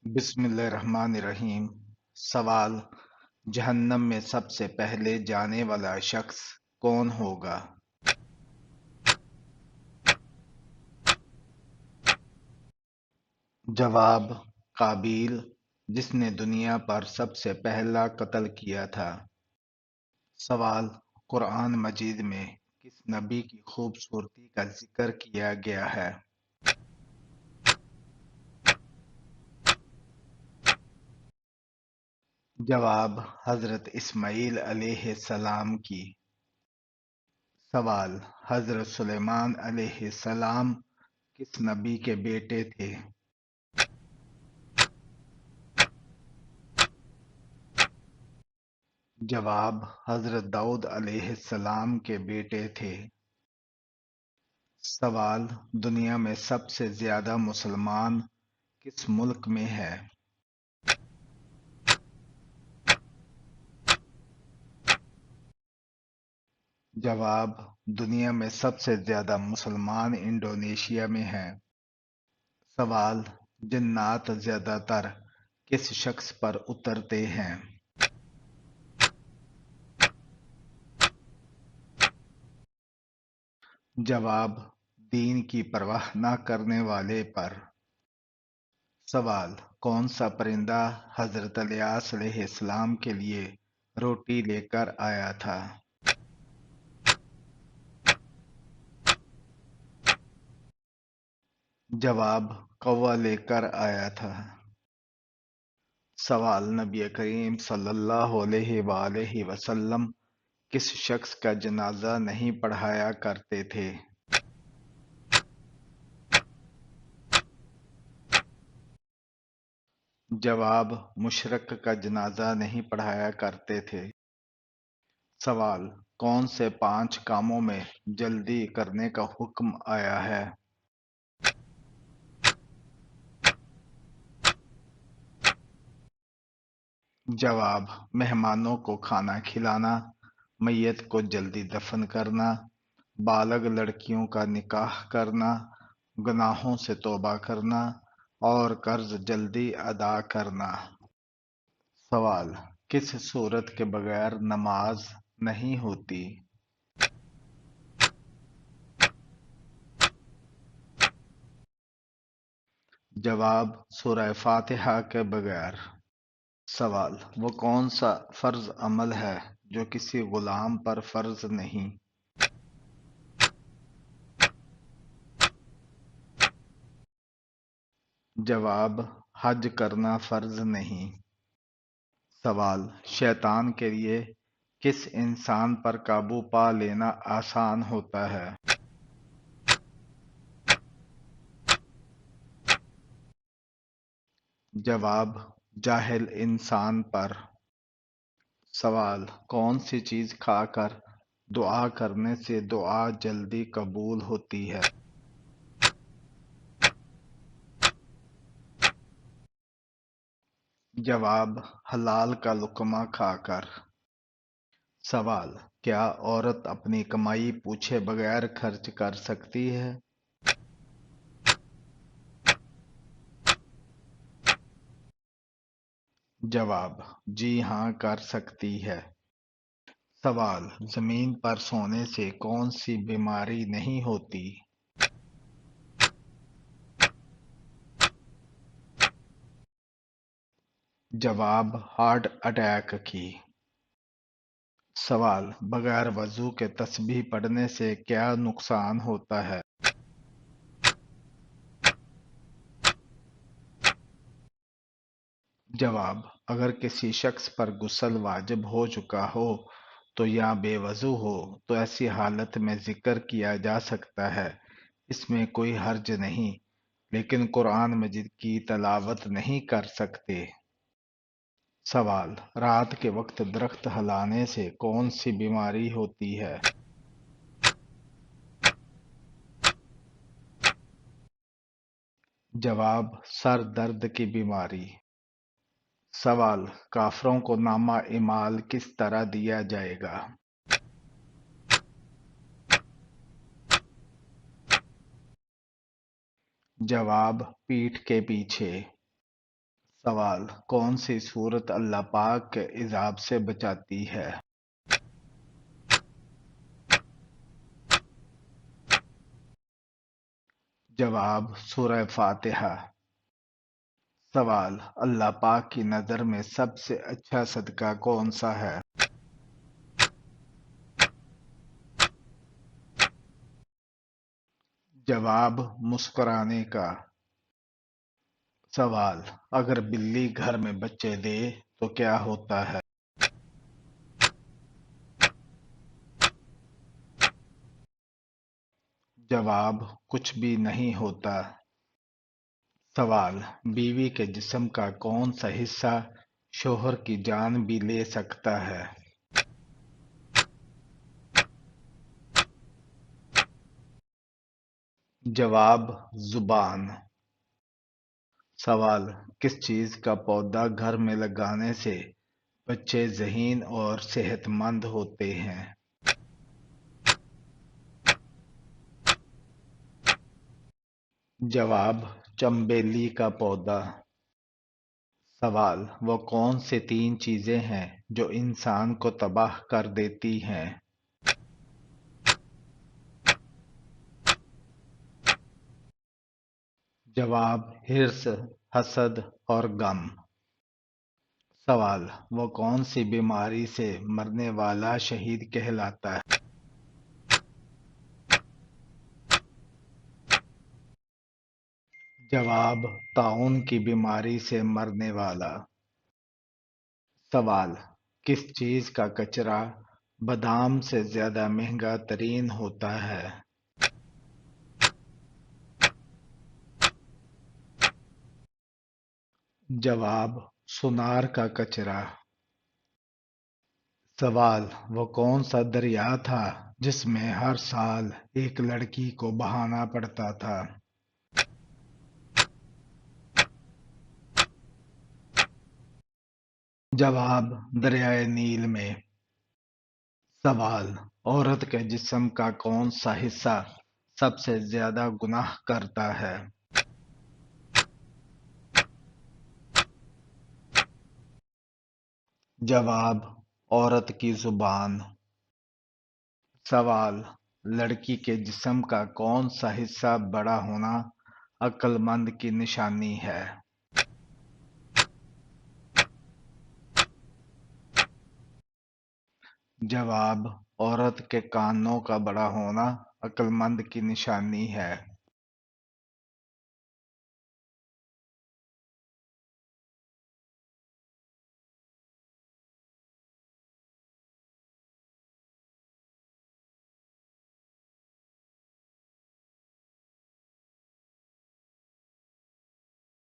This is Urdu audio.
بسم اللہ الرحمن الرحیم۔ سوال: جہنم میں سب سے پہلے جانے والا شخص کون ہوگا؟ جواب: قابیل، جس نے دنیا پر سب سے پہلا قتل کیا تھا۔ سوال: قرآن مجید میں کس نبی کی خوبصورتی کا ذکر کیا گیا ہے؟ جواب: حضرت اسماعیل علیہ السلام کی۔ سوال: حضرت سلیمان علیہ السلام کس نبی کے بیٹے تھے؟ جواب: حضرت داؤد علیہ السلام کے بیٹے تھے۔ سوال: دنیا میں سب سے زیادہ مسلمان کس ملک میں ہے؟ جواب: دنیا میں سب سے زیادہ مسلمان انڈونیشیا میں ہیں۔ سوال: جنات زیادہ تر کس شخص پر اترتے ہیں؟ جواب: دین کی پرواہ نہ کرنے والے پر۔ سوال: کون سا پرندہ حضرت الیاس علیہ السلام کے لیے روٹی لے کر آیا تھا؟ جواب: کوّا لے کر آیا تھا۔ سوال: نبی کریم صلی اللہ علیہ وآلہ وسلم کس شخص کا جنازہ نہیں پڑھایا کرتے تھے؟ جواب: مشرک کا جنازہ نہیں پڑھایا کرتے تھے۔ سوال: کون سے 5 کاموں میں جلدی کرنے کا حکم آیا ہے؟ جواب: مہمانوں کو کھانا کھلانا، میت کو جلدی دفن کرنا، بالغ لڑکیوں کا نکاح کرنا، گناہوں سے توبہ کرنا اور قرض جلدی ادا کرنا۔ سوال: کس صورت کے بغیر نماز نہیں ہوتی؟ جواب: سورہ فاتحہ کے بغیر۔ سوال: وہ کون سا فرض عمل ہے جو کسی غلام پر فرض نہیں؟ جواب: حج کرنا فرض نہیں۔ سوال: شیطان کے لیے کس انسان پر قابو پا لینا آسان ہوتا ہے؟ جواب: جاہل انسان پر۔ سوال: کون سی چیز کھا کر دعا کرنے سے دعا جلدی قبول ہوتی ہے؟ جواب: حلال کا لقمہ کھا کر۔ سوال: کیا عورت اپنی کمائی پوچھے بغیر خرچ کر سکتی ہے؟ جواب: جی ہاں، کر سکتی ہے۔ سوال: زمین پر سونے سے کون سی بیماری نہیں ہوتی؟ جواب: ہارٹ اٹیک کی۔ سوال: بغیر وضو کے تسبیح پڑھنے سے کیا نقصان ہوتا ہے؟ جواب: اگر کسی شخص پر غسل واجب ہو چکا ہو تو یا بے وضو ہو تو ایسی حالت میں ذکر کیا جا سکتا ہے، اس میں کوئی حرج نہیں، لیکن قرآن مجید کی تلاوت نہیں کر سکتے۔ سوال: رات کے وقت درخت ہلانے سے کون سی بیماری ہوتی ہے؟ جواب: سر درد کی بیماری۔ سوال: کافروں کو نامہ اعمال کس طرح دیا جائے گا؟ جواب: پیٹھ کے پیچھے۔ سوال: کون سی صورت اللہ پاک کے عذاب سے بچاتی ہے؟ جواب: سورہ فاتحہ۔ سوال: اللہ پاک کی نظر میں سب سے اچھا صدقہ کون سا ہے؟ جواب: مسکرانے کا۔ سوال: اگر بلی گھر میں بچے دے تو کیا ہوتا ہے؟ جواب: کچھ بھی نہیں ہوتا۔ سوال: بیوی کے جسم کا کون سا حصہ شوہر کی جان بھی لے سکتا ہے؟ جواب: زبان۔ سوال: کس چیز کا پودا گھر میں لگانے سے بچے ذہین اور صحت مند ہوتے ہیں؟ جواب: چنبیلی کا پودا۔ سوال: وہ کون سی تین چیزیں ہیں جو انسان کو تباہ کر دیتی ہیں؟ جواب: حرص، حسد اور غم۔ سوال: وہ کون سی بیماری سے مرنے والا شہید کہلاتا ہے؟ جواب: طاعون کی بیماری سے مرنے والا۔ سوال: کس چیز کا کچرا بادام سے زیادہ مہنگا ترین ہوتا ہے؟ جواب: سونار کا کچرا۔ سوال: وہ کون سا دریا تھا جس میں ہر سال ایک لڑکی کو بہانا پڑتا تھا؟ جواب: دریائے نیل میں۔ سوال: عورت کے جسم کا کون سا حصہ سب سے زیادہ گناہ کرتا ہے؟ جواب: عورت کی زبان۔ سوال: لڑکی کے جسم کا کون سا حصہ بڑا ہونا عقل مند کی نشانی ہے؟ جواب: عورت کے کانوں کا بڑا ہونا عقل مند کی نشانی ہے۔